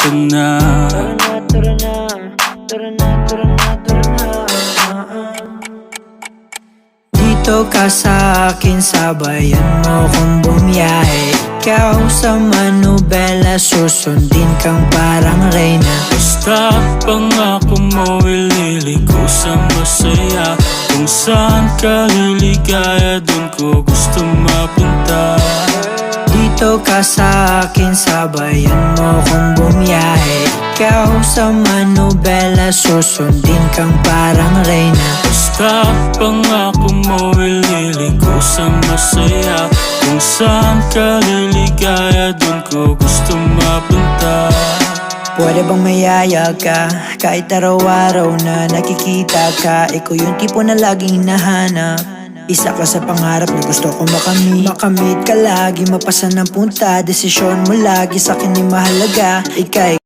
ka na. Tara na, tara na, tara na, tara na, tara na. Dito ka sa akin, sabayan mo kong bumiyahe. Ikaw sa manubela, susundin kang parang reyna. Basta pangako mo, ililiko sa masaya. Kung saan ka liligaya, dun ko gusto mapunta. Dito ka sa akin, sabayan mo kong bumiyahe. Ikaw sa manubela, susundin kang parang reyna. Basta pangako mo, ililiko sa masaya. Kung saan ka liligaya, dun ko gusto mapunta. Pwede bang mayaya ka? Kahit araw-araw na nakikita ka, ikaw yung tipo na laging hinahanap. Isa ka sa pangarap na gusto ko makamit. Makamit ka lagi, mapasa ng punta. Desisyon mo lagi sa'kin ay mahalaga. Ika'y